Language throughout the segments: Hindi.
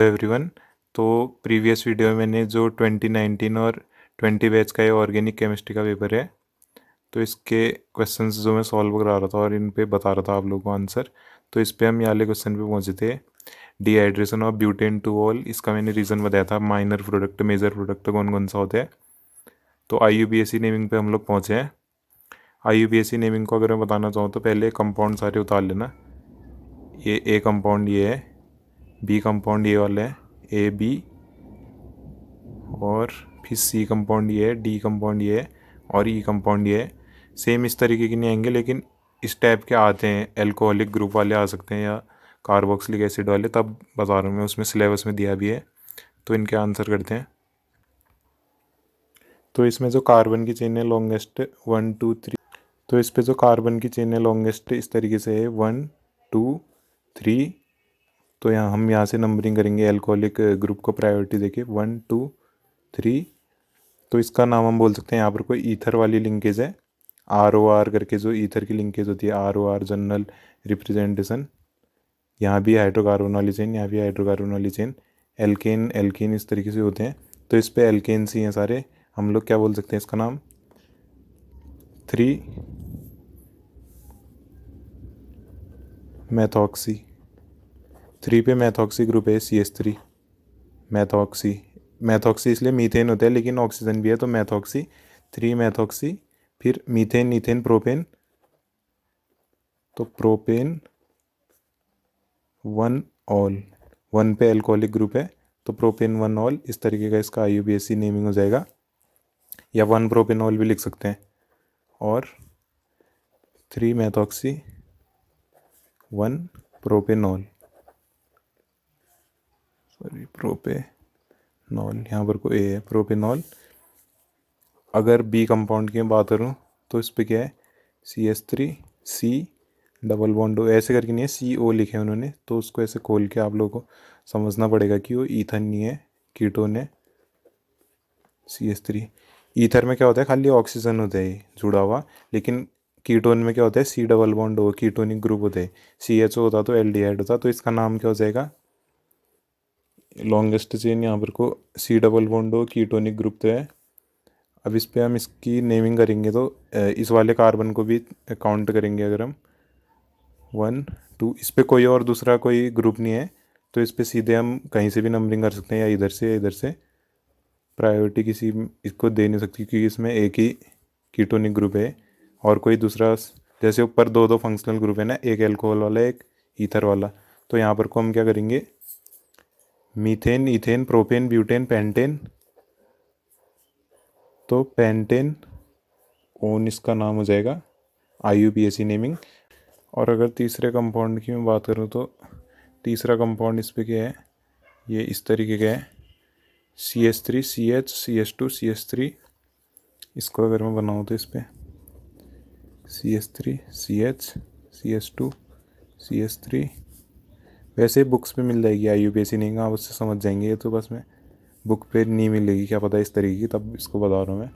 एवरीवन। तो प्रीवियस वीडियो में मैंने जो 2019 और 20 बैच का ये ऑर्गेनिक केमिस्ट्री का पेपर है, तो इसके क्वेश्चंस जो मैं सॉल्व करा रहा था और इन पे बता रहा था आप लोगों को आंसर। तो इस पे हम ये वाले क्वेश्चन पे पहुंचे थे, dehydration of butane two all. इसका मैंने रीज़न बताया था, माइनर प्रोडक्ट मेजर प्रोडक्ट कौन कौन सा होता है। तो IUPAC नेमिंग पे हम लोग पहुँचे हैं। IUPAC नेमिंग को अगर मैं बताना चाहूँ तो पहले कंपाउंड सारे उतार लेना। ये ए कंपाउंड ये है, बी कंपाउंड ये वाला है AB, और फिर C कंपाउंड ये है, D कंपाउंड ये है और E कंपाउंड ये है। सेम इस तरीके के नहीं आएंगे, लेकिन इस टाइप के आते हैं। एल्कोहलिक ग्रुप वाले आ सकते हैं या कार्बोक्सिलिक एसिड वाले, तब बता रहा हूँ मैं, उसमें सिलेबस में दिया भी है। तो इनके आंसर करते हैं। तो इसमें जो कार्बन की चेन है लॉन्गेस्ट 1 2 3। तो इस पे जो कार्बन की चेन है लॉन्गेस्ट इस तरीके से है 1 2 3। तो यहाँ से नंबरिंग करेंगे एल्कोहलिक ग्रुप को प्रायोरिटी देके 1 2 3। तो इसका नाम हम बोल सकते हैं, यहाँ पर कोई ईथर वाली लिंकेज है, ROR करके जो ईथर की लिंकेज होती है, ROR जनरल रिप्रेजेंटेशन। यहाँ भी हाइड्रोकार्बन वाली चेन, यहाँ भी हाइड्रोकार्बन वाली चेन, एल्केन एल्केन इस तरीके से होते हैं। तो इस पे एल्केन्स ही हैं सारे। हम लोग क्या बोल सकते हैं इसका नाम 3 मैथॉक्सी। 3 पे मैथॉक्सी ग्रुप है CH3 मैथॉक्सी। मैथॉक्सी इसलिए मीथेन होता है लेकिन ऑक्सीजन भी है, तो मैथॉक्सी 3 मैथॉक्सी। फिर मीथेन ईथेन प्रोपेन, तो प्रोपेन 1 ऑल। 1 पे एल्कोहलिक ग्रुप है तो प्रोपेन 1 ऑल। इस तरीके का इसका IUPAC नेमिंग हो जाएगा, या 1 प्रोपेन ऑल भी लिख सकते हैं। और 3 मैथॉक्सी 1 प्रोपेनॉल, सॉरी प्रोपेनॉल, यहाँ पर कोई ए है प्रोपेनॉल। अगर बी कंपाउंड की बात करूँ तो इस पर क्या है CH3 C डबल बॉन्ड ऐसे करके नहीं है, CO लिखे हैं उन्होंने, तो उसको ऐसे खोल के आप लोगों को समझना पड़ेगा कि वो ईथन नहीं है, कीटोन है CH3। ईथर में क्या होता है, खाली ऑक्सीजन होता है जुड़ा हुआ, लेकिन कीटोन में क्या होता है C डबल बॉन्ड हो, कीटोनिक ग्रुप होते हैं। CHO होता तो एल्डिहाइड होता। तो इसका नाम क्या हो जाएगा, लॉन्गेस्ट चेन यहाँ पर को C डबल बॉन्ड हो, कीटोनिक ग्रुप तो है। अब इस पे हम इसकी नेमिंग करेंगे तो इस वाले कार्बन को भी काउंट करेंगे। अगर हम 1 2, इस पे कोई और दूसरा कोई ग्रुप नहीं है, तो इस पे सीधे हम कहीं से भी नंबरिंग कर सकते हैं, या इधर से या इधर से। प्रायोरिटी किसी इसको दे नहीं सकती क्योंकि इसमें एक ही कीटोनिक ग्रुप है और कोई दूसरा, जैसे ऊपर दो दो फंक्शनल ग्रुप है ना, एक एल्कोहल वाला एक ईथर वाला। तो यहाँ पर को हम क्या करेंगे, methane ethane propane butane pentane, तो पेंटेन ओन इसका नाम हो जाएगा IUPAC नेमिंग। और अगर तीसरे कंपाउंड की मैं बात करूँ तो तीसरा कंपाउंड इस पे क्या है, ये इस तरीके का है CH3 CH CH2 CH3। इसको अगर मैं बनाऊँ तो इस पे CH3 CH CH2 CH3। वैसे बुक्स पे मिल जाएगी IUPAC नेमिंग, आप उससे समझ जाएंगे। ये तो बस मैं बुक पे नहीं मिलेगी, क्या पता इस तरीके की, तब इसको बता रहा हूँ मैं।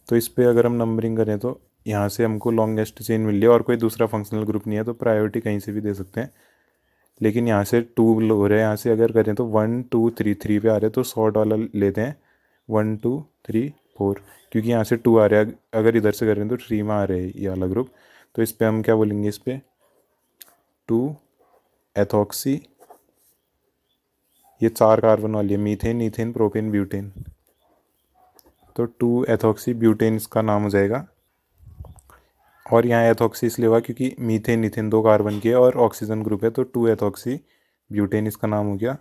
तो इस पे अगर हम नंबरिंग करें तो यहाँ से हमको लॉन्गेस्ट चेन मिल रही है और कोई दूसरा फंक्शनल ग्रुप नहीं है, तो प्रायोरिटी कहीं से भी दे सकते हैं। लेकिन यहाँ से 2 हो रहा है, यहाँ से अगर करें तो 1 2 3 3 पे आ रहे हैं, तो शॉर्ट वाला लेते हैं 1 2 3 4, क्योंकि यहाँ से 2 आ रहा है। अगर इधर से करें तो 3 में आ रहे हैं ये वाला ग्रुप। तो इस पर हम क्या बोलेंगे, इस पर 2 एथॉक्सी, ये 4 कार्बन वाली है, मीथेन ईथेन प्रोपेन ब्यूटेन, तो 2 एथॉक्सी ब्यूटेन इसका नाम हो जाएगा। और यहाँ एथॉक्सी इसलिए हुआ क्योंकि मीथेन ईथेन 2 कार्बन की है और ऑक्सीजन ग्रुप है, तो 2 एथॉक्सी ब्यूटेन इसका नाम हो गया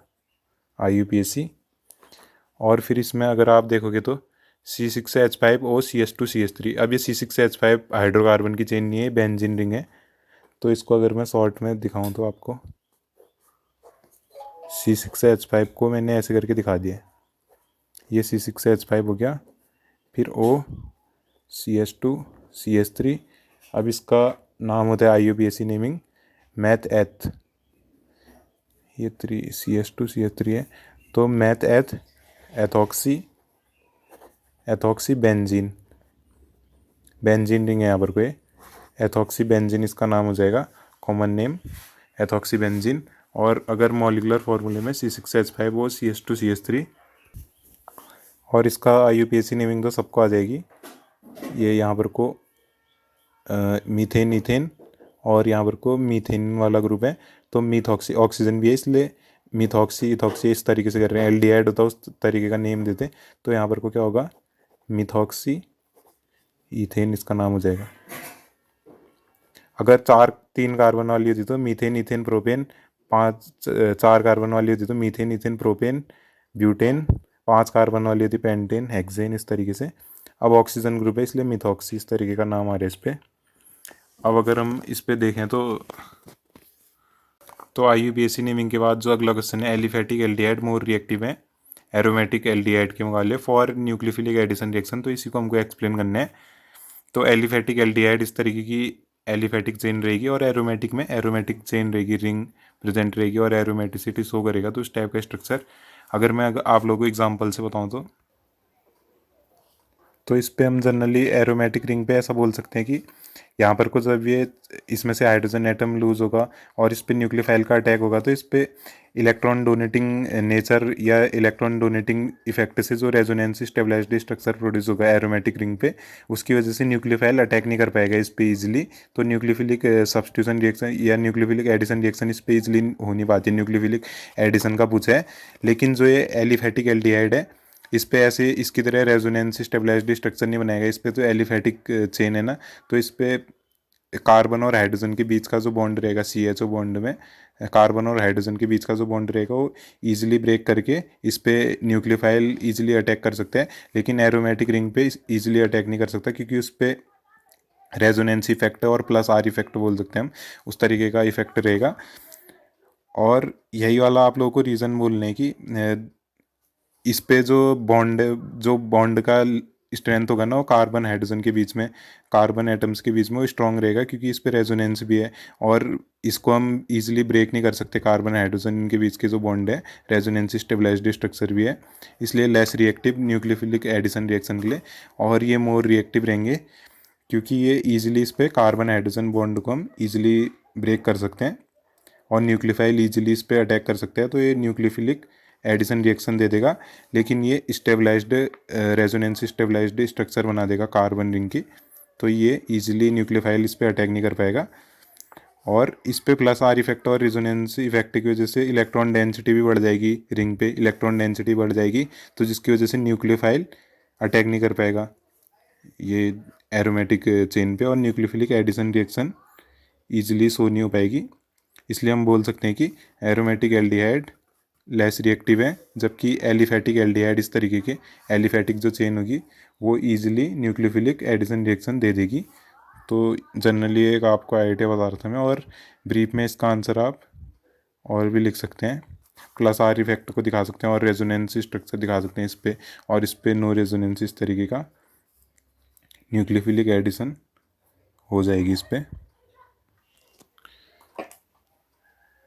IUPAC। और फिर इसमें अगर आप देखोगे तो C6H5O CH2CH3। अब ये C6H5 हाइड्रोकार्बन की चेन नहीं है, बेंजीन रिंग है। तो इसको अगर मैं शॉर्ट में दिखाऊं तो आपको C6H5 को मैंने ऐसे करके दिखा दिया, ये C6H5 हो गया। फिर O CH2 CH3। अब इसका नाम होता है IUPAC नेमिंग मैथ एथ, ये 3 CH2 CH3 है, तो मैथ एथ ethoxy ethoxy benzene, benzene ring है यहाँ पर कोई, एथॉक्सी बेंजीन इसका नाम हो जाएगा, कॉमन नेम एथॉक्सी बेंजीन। और अगर मॉलिकुलर फार्मूले में C6H5 वो CS2CH3। और इसका IUPAC नेमिंग तो सबको आ जाएगी। ये यहाँ पर को मीथेन ईथेन और यहाँ पर को मीथेन वाला ग्रुप है, तो मीथॉक्सी ऑक्सीजन भी है, इसलिए मीथॉक्सी इथॉक्सी इस तरीके से कर रहे हैं। एल्डिहाइड होता है उस तरीके का नेम देते, तो यहाँ पर को क्या होगा, मीथॉक्सी ईथेन इसका नाम हो जाएगा। अगर तीन कार्बन वाली होती तो मीथेन ईथेन प्रोपेन, चार कार्बन वाली होती तो methane ethane propane butane, 5 carbon वाली होती पेंटेन हेक्सेन, इस तरीके से। अब ऑक्सीजन ग्रुप है इसलिए मिथॉक्सी इस तरीके का नाम आ रहा है इस पर। अब अगर हम इस पे देखें तो IUPAC नेमिंग के बाद जो अगला क्वेश्चन है, एलिफेटिक एल्डिहाइड मोर रिएक्टिव है एरोमेटिक एल्डिहाइड के मुकाबले फॉर न्यूक्लियोफिलिक एडिशन रिएक्शन, तो इसी को हमको एक्सप्लेन करना है। तो एलिफेटिक एल्डिहाइड इस तरीके की एलिफेटिक चेन रहेगी और एरोमेटिक में एरोमेटिक चेन रहेगी, रिंग प्रेजेंट रहेगी और एरोमेटिसिटी शो करेगा, तो इस टाइप का स्ट्रक्चर। अगर मैं आप लोगों को एग्जांपल से बताऊं तो इस पे हम जनरली एरोमेटिक रिंग पे ऐसा बोल सकते हैं कि यहाँ पर को जब ये इसमें से हाइड्रोजन एटम लूज होगा और इस पे न्यूक्लियोफाइल का अटैक होगा, तो इस पे इलेक्ट्रॉन डोनेटिंग नेचर या इलेक्ट्रॉन डोनेटिंग इफेक्ट से जो रेजोनेंस स्टेबलाइज्ड स्ट्रक्चर प्रोड्यूस होगा एरोमेटिक रिंग पे, उसकी वजह से न्यूक्लियोफाइल अटैक नहीं कर पाएगा इस पे इजिली। तो न्यूक्लियोफिलिक सब्स्टिट्यूशन रिएक्शन या न्यूक्लियोफिलिक एडिशन रिएक्शन इस पे इजिली हो नहीं पाती, न्यूक्लियोफिलिक एडिशन का पूछा है। लेकिन जो ये एलिफेटिक एल्डिहाइड है इस पे ऐसे इसकी तरह रेजोनेंस स्टेबलाइज्ड स्ट्रक्चर नहीं बनाएगा, इस पे तो एलिफेटिक चेन है ना, तो इस पे कार्बन और हाइड्रोजन के बीच का जो बॉन्ड रहेगा CHO बॉन्ड में कार्बन और हाइड्रोजन के बीच का जो बॉन्ड रहेगा वो इजीली ब्रेक करके इस पे न्यूक्लियोफाइल इजीली अटैक कर सकते हैं। लेकिन एरोमेटिक रिंग पे इजीली अटैक नहीं कर सकता क्योंकि उस पे रेजोनेंस इफेक्ट और प्लस R इफेक्ट बोल सकते हैं हम, उस तरीके का इफेक्ट रहेगा। और यही वाला आप लोगों को रीज़न बोलने हैं कि इस पे जो बॉन्ड का स्ट्रेंथ होगा ना वो कार्बन हाइड्रोजन के बीच में, कार्बन एटम्स के बीच में वो स्ट्रांग रहेगा क्योंकि इस पे रेजोनेंस भी है और इसको हम इजीली ब्रेक नहीं कर सकते। कार्बन हाइड्रोजन के बीच के जो बॉन्ड है रेजोनेंस स्टेबलाइज्ड स्ट्रक्चर भी है, इसलिए less reactive nucleophilic addition reaction के लिए। और ये मोर रिएक्टिव रहेंगे क्योंकि ये ईजिली इस पे कार्बन हाइड्रोजन बॉन्ड को हम ईजिली ब्रेक कर सकते हैं और न्यूक्लियोफाइल ईजिली इस पे अटैक कर सकते हैं, तो ये न्यूक्लियोफिलिक एडिशन रिएक्शन दे देगा। लेकिन ये स्टेबलाइज्ड रेजोनेंस स्टेबलाइज्ड स्ट्रक्चर बना देगा कार्बन रिंग की, तो ये इजीली न्यूक्लियोफाइल इस पे अटैक नहीं कर पाएगा। और इस पे प्लस R इफेक्ट और रेजोनेंस इफेक्ट की वजह से इलेक्ट्रॉन डेंसिटी भी बढ़ जाएगी, रिंग पे इलेक्ट्रॉन डेंसिटी बढ़ जाएगी, तो जिसकी वजह से न्यूक्लियोफाइल अटैक नहीं कर पाएगा ये एरोमेटिक चेन पे और nucleophilic addition reaction easily show नहीं हो पाएगी। इसलिए हम बोल सकते हैं कि एरोमेटिक एल्डिहाइड लेस रिएक्टिव है, जबकि एलिफेटिक एल्डिहाइड इस तरीके के एलिफेटिक जो चेन होगी वो इजीली न्यूक्लियोफिलिक एडिशन रिएक्शन दे देगी। तो जनरली एक आपको आइडिया बता रहा था मैं, और ब्रीफ में इसका आंसर आप और भी लिख सकते हैं, प्लस R इफेक्ट को दिखा सकते हैं और रेजोनेंस स्ट्रक्चर दिखा सकते हैं इस पर, और इस पर नो रेजोनेंस इस तरीके का न्यूक्लियोफिलिक एडिशन हो जाएगी इस पर।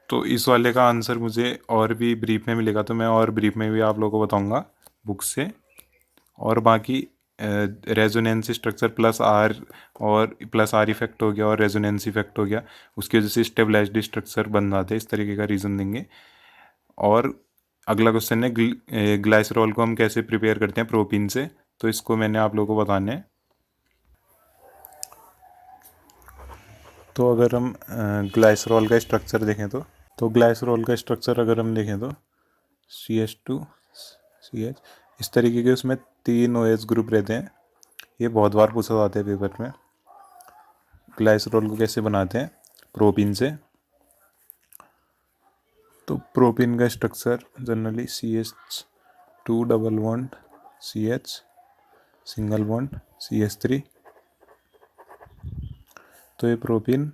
तो इस वाले का आंसर मुझे और भी ब्रीफ में मिलेगा तो मैं और ब्रीफ में भी आप लोगों को बताऊंगा बुक से। और बाकी रेजोनेंस स्ट्रक्चर प्लस R और प्लस R इफेक्ट हो गया और रेजोनेंस इफेक्ट हो गया, उसकी वजह से स्टेबलाइज्ड स्ट्रक्चर बन जाते हैं, इस तरीके का रीज़न देंगे। और अगला क्वेश्चन है ग्लाइसरॉल को हम कैसे प्रिपेयर करते हैं प्रोपीन से, तो इसको मैंने आप लोगों को बताना है। तो अगर हम ग्लाइसरॉल का स्ट्रक्चर देखें तो ग्लाइसरॉल का स्ट्रक्चर अगर हम देखें तो CH2CH इस तरीके के उसमें 3 OH ग्रुप रहते हैं। ये बहुत बार पूछा जाता है पेपर में। ग्लाइसरॉल को कैसे बनाते हैं प्रोपीन से, तो प्रोपीन का structure generally CH2 double bond CH single bond CH3। तो ये प्रोपीन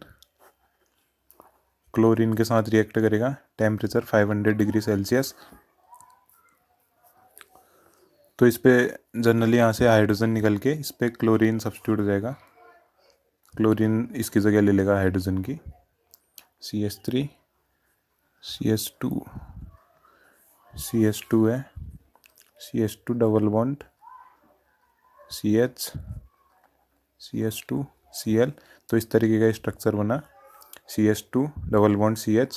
क्लोरीन के साथ रिएक्ट करेगा टेम्परेचर 500 डिग्री सेल्सियस। तो इस पे जनरली यहाँ से हाइड्रोजन निकल के इस पे क्लोरीन सब्स्टिट्यूट हो जाएगा, क्लोरीन इसकी जगह ले लेगा हाइड्रोजन की, CH3 CH2 CH2 है, CH2 double bond CH CH2 Cl। तो इस तरीके का स्ट्रक्चर बना CH2 double bond CH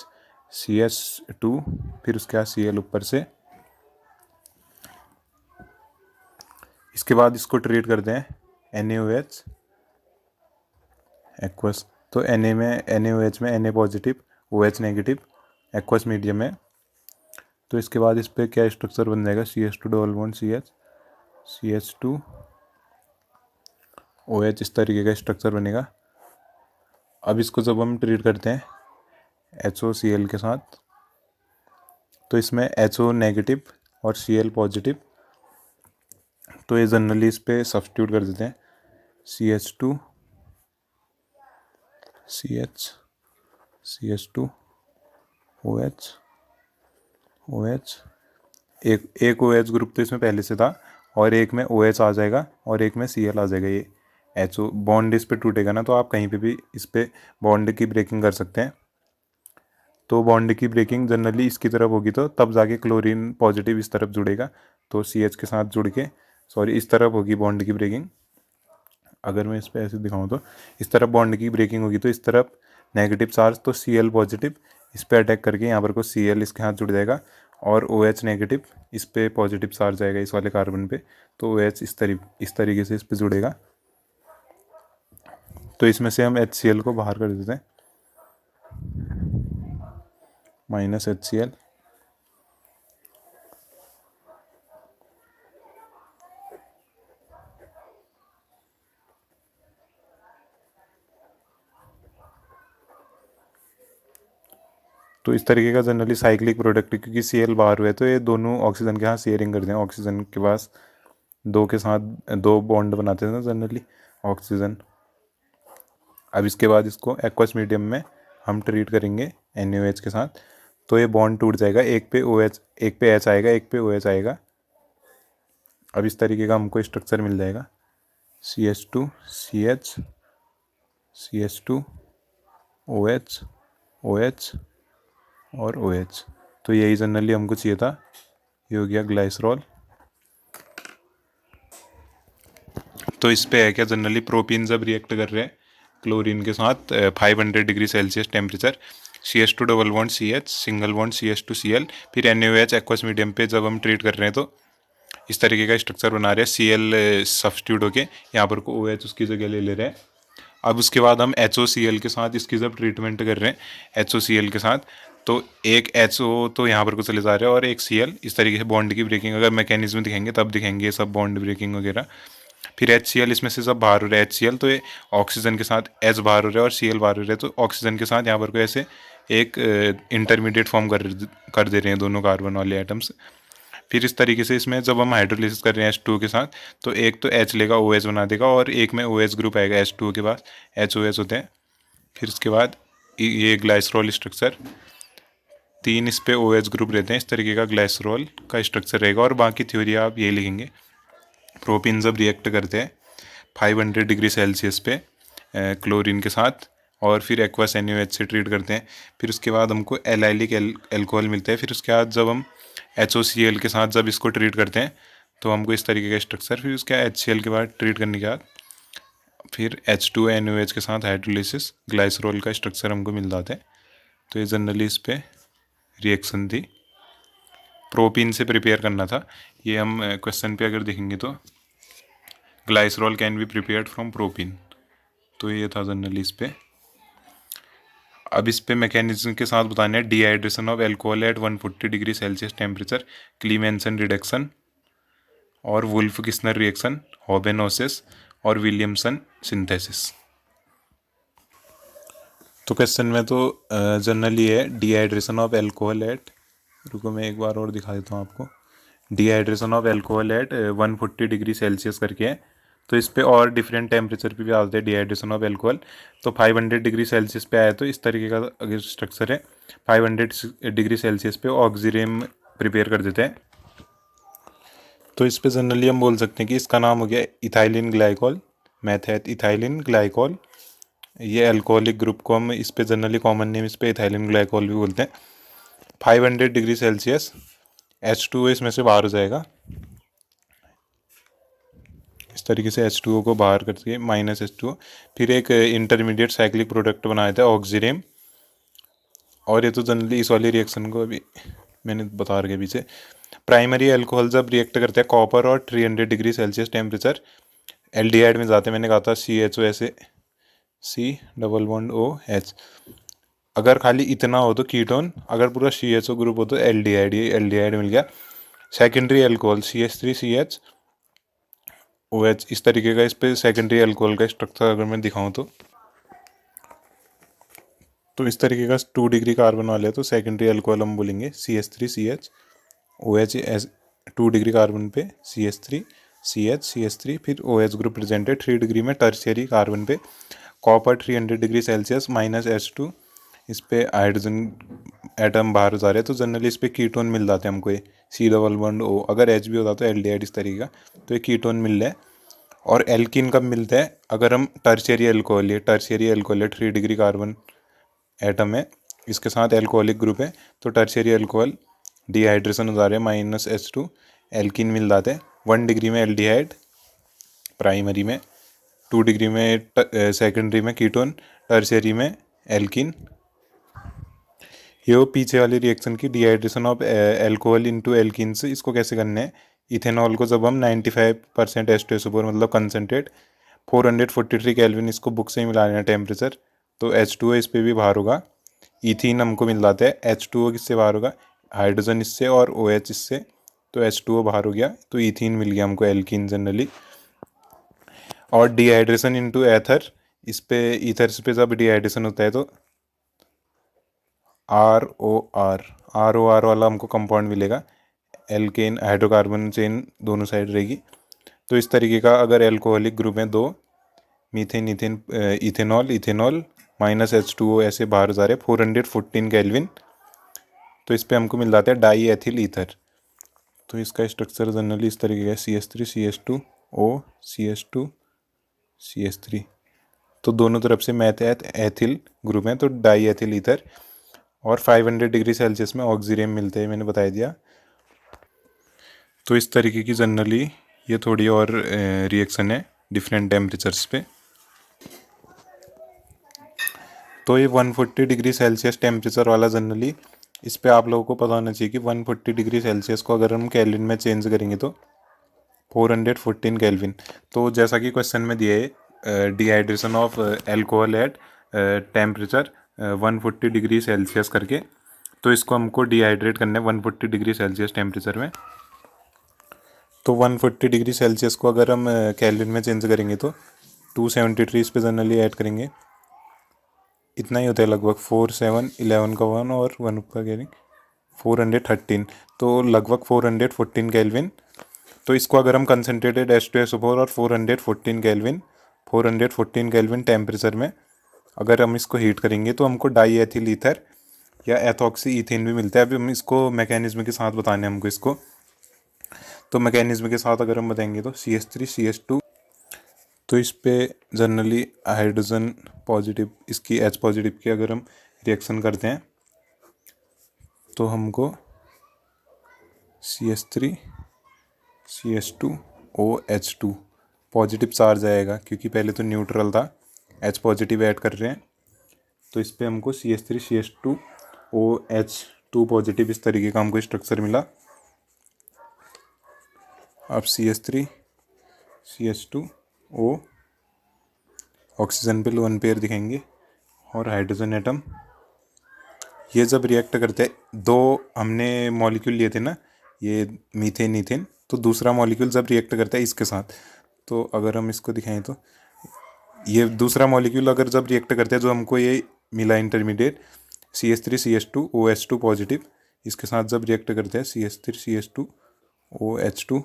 CS2, फिर उसके बाद Cl ऊपर से। इसके बाद इसको ट्रीट करते हैं NaOH एक्वस। तो Na में NaOH में Na positive OH negative aqueous medium है। तो इसके बाद इस पर क्या स्ट्रक्चर बन जाएगा, CH2 double bond CH, CH2 OH, इस तरीके का स्ट्रक्चर बनेगा। अब इसको जब हम ट्रीट करते हैं HOCl के साथ, तो इसमें HO नेगेटिव और Cl पॉजिटिव, तो ये जनरली इस पर सब्स्टिट्यूट कर देते हैं CH2 CH, CH2 OH OH, एक OH ग्रुप तो इसमें पहले से था और एक में OH आ जाएगा और एक में Cl आ जाएगा। ये HO बॉन्ड इस पे टूटेगा ना, तो आप कहीं पे भी इस पे बॉन्ड की ब्रेकिंग कर सकते हैं। तो बॉन्ड की ब्रेकिंग जनरली इसकी तरफ होगी, तो तब जाके क्लोरीन पॉजिटिव इस तरफ जुड़ेगा, तो CH के साथ जुड़ के, सॉरी, इस तरफ होगी बॉन्ड की ब्रेकिंग। अगर मैं इस पर ऐसे दिखाऊँ तो इस तरफ बॉन्ड की ब्रेकिंग होगी, तो इस तरफ नेगेटिव चार्ज, तो Cl पॉजिटिव इस पर अटैक करके यहाँ पर को Cl इसके हाथ जुड़ जाएगा और OH नेगेटिव इस पर पॉजिटिव चार्ज आएगा इस वाले कार्बन पे, तो OH इस तरीके से इस पर जुड़ेगा। तो इसमें से हम HCl को बाहर कर देते हैं, -HCl। तो इस तरीके का जनरली साइक्लिक प्रोडक्ट, क्योंकि Cl बाहर हुए तो ये दोनों ऑक्सीजन के साथ शेयरिंग करते हैं। ऑक्सीजन के पास दो के साथ दो बॉन्ड बनाते हैं जनरली ऑक्सीजन। अब इसके बाद इसको एक्वस मीडियम में हम ट्रीट करेंगे NaOH के साथ, तो ये बॉन्ड टूट जाएगा, एक पे OH, एक पे H आएगा, एक पे OH आएगा। अब इस तरीके का हमको स्ट्रक्चर मिल जाएगा CH2 CH, CH2 OH OH और OH। तो यही जनरली हमको चाहिए था, ये हो गया ग्लाइसरॉल। तो इस पे है क्या, जनरली प्रोपीन जब रिएक्ट कर रहे हैं क्लोरीन के साथ 500 degree Celsius temperature, CH2 double bond CH, single bond CH2 Cl, फिर NaOH एक्वस मीडियम पे जब हम ट्रीट कर रहे हैं, तो इस तरीके का स्ट्रक्चर बना रहे हैं। Cl सब्स्टिट्यूट होके यहाँ पर को OH उसकी जगह ले रहे हैं। अब उसके बाद हम HOCl के साथ इसकी जब ट्रीटमेंट कर रहे हैं HOCl के साथ, तो एक HO तो यहाँ पर को चले जा रहे हैं और एक Cl, इस तरीके से बॉन्ड की ब्रेकिंग अगर मैकेनिज्म दिखेंगे तब दिखेंगे सब बॉन्ड ब्रेकिंग वगैरह। फिर HCl इसमें से सब बाहर हो रहा है HCl, तो ये ऑक्सीजन के साथ H बाहर हो रहा है और Cl बाहर हो रहा है, तो ऑक्सीजन के साथ यहाँ पर को ऐसे एक इंटरमीडिएट फॉर्म कर दे रहे हैं दोनों कार्बन वाले एटम्स। फिर इस तरीके से इसमें जब हम हाइड्रोलिसिस कर रहे हैं H2 के साथ, तो एक तो H लेगा OH बना देगा और एक में OH ग्रुप आएगा, H2 के पास HOH होते हैं। फिर उसके बाद ये ग्लाइसरॉल स्ट्रक्चर, तीन इस पे OH ग्रुप रहते हैं, इस तरीके का ग्लाइसरॉल का स्ट्रक्चर रहेगा। और बाकी थ्योरी आप ये लिखेंगे, प्रोपीन जब रिएक्ट करते हैं 500 डिग्री सेल्सियस पे क्लोरीन के साथ और फिर एक्वस NaOH से ट्रीट करते हैं, फिर उसके बाद हमको एलाइलिक एल्कोहल मिलता है। फिर उसके बाद जब हम HOCl के साथ जब इसको ट्रीट करते हैं, तो हमको इस तरीके का स्ट्रक्चर, फिर उसके HCl के बाद ट्रीट करने के बाद फिर H2NaOH के साथ हाइड्रोलिसिस ग्लाइसरॉल का स्ट्रक्चर हमको मिल जाता है। तो ये जनरली इस पर रिएक्शन थी, प्रोपीन से प्रिपेयर करना था। ये हम क्वेश्चन पे अगर देखेंगे तो glycerol can be prepared from propene, तो ये था जनरली इस पे। अब इस पे मैकेनिज्म के साथ बताना है, dehydration of alcohol at 140 degree Celsius temperature, Clemmensen reduction और वुल्फ किस्नर रिएक्शन, होबेनोसिस और विलियमसन सिंथेसिस। तो क्वेश्चन में तो जनरली है डिहाइड्रेशन ऑफ एल्कोहल एट, रुको मैं एक बार और दिखा देता हूँ आपको, dehydration of alcohol at 140 degree Celsius करके है। तो इस पे और डिफरेंट टेम्परेचर पे भी आते हैं डिहाइड्रेशन ऑफ एल्कोहल। तो 500 डिग्री सेल्सियस पे आया, तो इस तरीके का अगर स्ट्रक्चर है, 500 डिग्री सेल्सियस पे ऑक्सीरेम प्रिपेयर कर देते हैं। तो इस पे जनरली हम बोल सकते हैं कि इसका नाम हो गया इथाइलिन ग्लाइकॉल, मैथेट इथाइलिन ग्लाइकॉल। ये अल्कोहलिक ग्रुप को हम इस पे जनरली कॉमन नेम इस पे इथाइलिन ग्लाइकॉल भी बोलते हैं। 500 डिग्री सेल्सियस H2O इसमें से बाहर हो जाएगा, इस तरीके से H2O को बाहर करके -H2O, फिर एक इंटरमीडिएट साइक्लिक प्रोडक्ट बनाया था ऑक्सीरेम। और ये तो जनरली इस वाली रिएक्शन को अभी मैंने बता रखा पीछे। प्राइमरी अल्कोहल जब रिएक्ट करते हैं कॉपर और 300 डिग्री सेल्सियस टेम्परेचर एल्डिहाइड में जाते हैं, मैंने कहा था CHO ऐसे C डबल बॉन्ड OH। अगर खाली इतना हो तो कीटोन, अगर पूरा CHO ग्रुप हो तो एल्डिहाइड, ये एल्डिहाइड मिल गया। सेकेंडरी अल्कोहल CH3CHOH, इस तरीके का इस पे सेकेंडरी अल्कोहल का स्ट्रक्चर अगर मैं दिखाऊं तो इस तरीके का 2 डिग्री कार्बन वाले तो सेकेंडरी अल्कोहल हम बोलेंगे CH3CHOH। एस 2 डिग्री कार्बन पे CH3CH, फिर OH ग्रुप प्रेजेंट है 3 डिग्री में टर्शियरी कार्बन पे। कॉपर 300 डिग्री सेल्सियस -H2, इस पे हाइड्रोजन एटम बाहर जा रहे हैं, तो जनरली इस पे कीटोन मिल जाते हैं हमको, ये C डबल बॉन्ड O। अगर H भी होता तो एल्डिहाइड इस तरीके का, तो ये कीटोन मिल रहा है। और एल्किन कब मिलता है, अगर हम टर्शियरी अल्कोहल, ये टर्शियरी अल्कोहल है 3 डिग्री कार्बन एटम है, इसके साथ एल्कोहलिक ग्रुप है, तो टर्शियरी अल्कोहल डिहाइड्रेशन हो जा रहे हैं -H2, एल्किन मिल जाते हैं। 1 डिग्री में एल्डिहाइड प्राइमरी में, 2 डिग्री में सेकेंडरी में कीटोन, टर्शियरी में एल्किन। ये वो पीछे वाली रिएक्शन की dehydration of alcohol into alkenes, इसको कैसे करना है। इथेनॉल को जब हम 95% H2SO4 मतलब कंसनट्रेट 443 केल्विन, इसको बुक से ही मिला लेना टेम्परेचर, तो H2O इस पर भी बाहर होगा। इथीन हमको मिल जाता है, H2O किससे बाहर होगा, हाइड्रोजन इससे और OH इससे, तो H2O बाहर हो गया, तो इथीन मिल गया हमको एल्किन जनरली। और डिहाइड्रेशन इनटू एथर, इस पे ईथर पे जब डिहाइड्रेशन होता है तो ROR वाला हमको कंपाउंड मिलेगा, एल्केन हाइड्रोकार्बन चेन दोनों साइड रहेगी। तो इस तरीके का अगर एल्कोहलिक ग्रुप है दो, methane ethane ethanol ethanol -H2O ऐसे बाहर जा रहे 414 केल्विन, तो इस पे हमको मिल जाता है डाई एथिल ईथर। तो इसका स्ट्रक्चर जनरली इस तरीके का CH3CH2O CH2CH3, तो दोनों तरफ से मैथ एथिल ग्रुप है, तो डाई एथिल ईथर। और 500 डिग्री सेल्सियस में ऑक्सीरेम मिलते हैं, मैंने बता दिया। तो इस तरीके की जनरली ये थोड़ी और रिएक्शन है डिफरेंट टेम्परेचर्स पे। तो ये 140 डिग्री सेल्सियस टेम्परेचर वाला जनरली, इस पे आप लोगों को पता होना चाहिए कि 140 डिग्री सेल्सियस को अगर हम केल्विन में चेंज करेंगे तो 414 केल्विन। तो जैसा कि क्वेश्चन में दिया है dehydration of alcohol at temperature 140 degree Celsius करके, तो इसको हमको डिहाइड्रेट करना है 140 डिग्री सेल्सियस टेम्परेचर में। तो 140 डिग्री सेल्सियस को अगर हम केल्विन में चेंज करेंगे तो 273 इस पे जनरली ऐड करेंगे, इतना ही होता है लगभग 4 7 11 का 1 और 1 ऊपर कैरिंग 413, तो लगभग 414 केल्विन। तो इसको अगर हम कंसनट्रेटेड H2SO4 और 414 केल्विन टेम्परेचर में अगर हम इसको हीट करेंगे तो हमको डाई एथिल ईथर या एथॉक्सी ईथेन भी मिलता है। अभी हम इसको मैकेनिज्म के साथ बताने हमको इसको, तो मैकेनिज्म के साथ अगर हम बताएंगे तो CH3CH2, तो इस पे जनरली हाइड्रोजन पॉजिटिव इसकी H पॉजिटिव की अगर हम रिएक्शन करते हैं तो हमको CH3CH2OH2 पॉजिटिव चार्ज आएगा, क्योंकि पहले तो न्यूट्रल था, H पॉजिटिव ऐड कर रहे हैं, तो इस पे हमको CH3CH2OH2 पॉजिटिव इस तरीके का हमको स्ट्रक्चर मिला। अब CH3CH2O ऑक्सीजन पे लोन पेयर दिखाएंगे और हाइड्रोजन एटम, ये जब रिएक्ट करते हैं, दो हमने मॉलिक्यूल लिए थे ना, ये मीथेन ईथेन, तो दूसरा मॉलिक्यूल जब रिएक्ट करता है इसके साथ, तो अगर हम इसको दिखाएं तो ये दूसरा मॉलिक्यूल अगर जब रिएक्ट करता है जो हमको ये मिला इंटरमीडिएट CH3CH2OH2 पॉजिटिव, इसके साथ जब रिएक्ट करते हैं CH3CH2OH2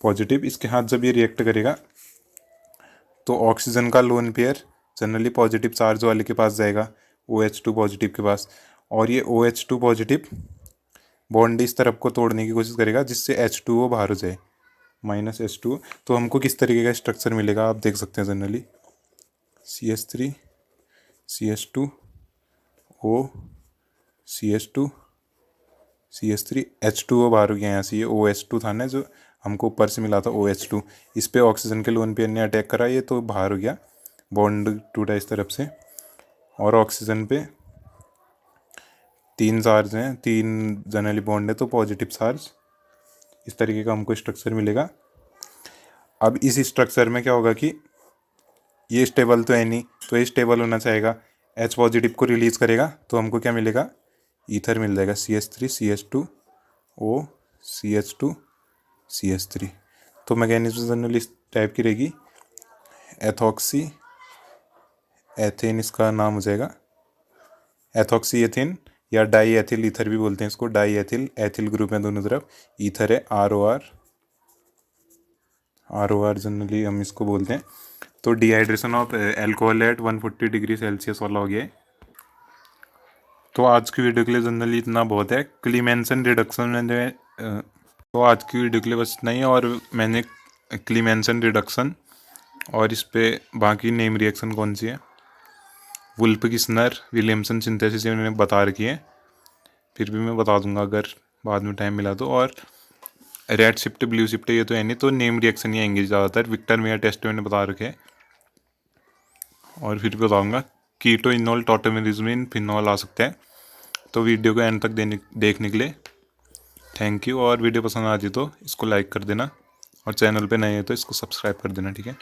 पॉजिटिव, इसके साथ जब ये रिएक्ट करेगा तो ऑक्सीजन का lone pair generally positive charge वाले के पास जाएगा, OH2 पॉजिटिव के पास, और ये OH2 पॉजिटिव बॉन्ड इस तरफ को तोड़ने की कोशिश करेगा जिससे H2O बाहर हो जाए -H2O। तो हमको किस तरीके का स्ट्रक्चर मिलेगा आप देख सकते हैं, generally CH3CH2O CH2 CH3 H2O बाहर हो गया यहाँ से, ये OH2 था ना जो हमको ऊपर से मिला था OH2, इस पे ऑक्सीजन के लोन पेयर ने अटैक करा, ये तो बाहर हो गया, बॉन्ड टूटा इस तरफ से, और ऑक्सीजन पे 3 चार्ज हैं, 3 जनरली बॉन्ड है तो पॉजिटिव चार्ज। इस तरीके का हमको स्ट्रक्चर मिलेगा। अब इस स्ट्रक्चर में क्या होगा कि ये स्टेबल तो है नहीं, तो ये स्टेबल होना चाहेगा। H पॉजिटिव को रिलीज करेगा तो हमको क्या मिलेगा, ईथर मिल जाएगा, CH3 CH2O CH2 CH3। तो मैकेनिज्म जनरली इस टाइप की रहेगी, एथॉक्सी एथेन इसका नाम हो जाएगा, एथॉक्सी एथेन या डाई एथिल ईथर भी बोलते हैं इसको। डाई एथिल, एथिल ग्रुप है दोनों तरफ, ईथर है ROR जनरली हम इसको बोलते हैं। तो dehydration of alcohol at 140 degree Celsius वाला हो गया है। तो आज की वीडियो के लिए जनरली इतना बहुत है। क्लीमेंसन रिडक्शन में तो आज की वीडियो के लिए बस इतना ही। और मैंने क्लीमेंसन रिडक्शन और इस पे बाकी नेम रिएक्शन कौन सी है, वुल्फ किस्नर विलियमसन सिंथेसिस मैंने बता रखी है, फिर भी मैं बता दूंगा अगर बाद में टाइम मिला तो। और रेड शिफ्ट ब्लू शिफ्ट ये तो है नहीं, तो नेम रिएक्शन ही आएंगे ज़्यादातर। विक्टर मेयर टेस्ट मैंने बता रखे हैं और फिर भी बताऊंगा। कीटो इनोल टॉटोमेरिज्म फिनॉल आ सकते हैं। तो वीडियो को एंड तक देखने के लिए थैंक यू। और वीडियो पसंद आ जाए तो इसको लाइक कर देना और चैनल पे नए हैं तो इसको सब्सक्राइब कर देना, ठीक है।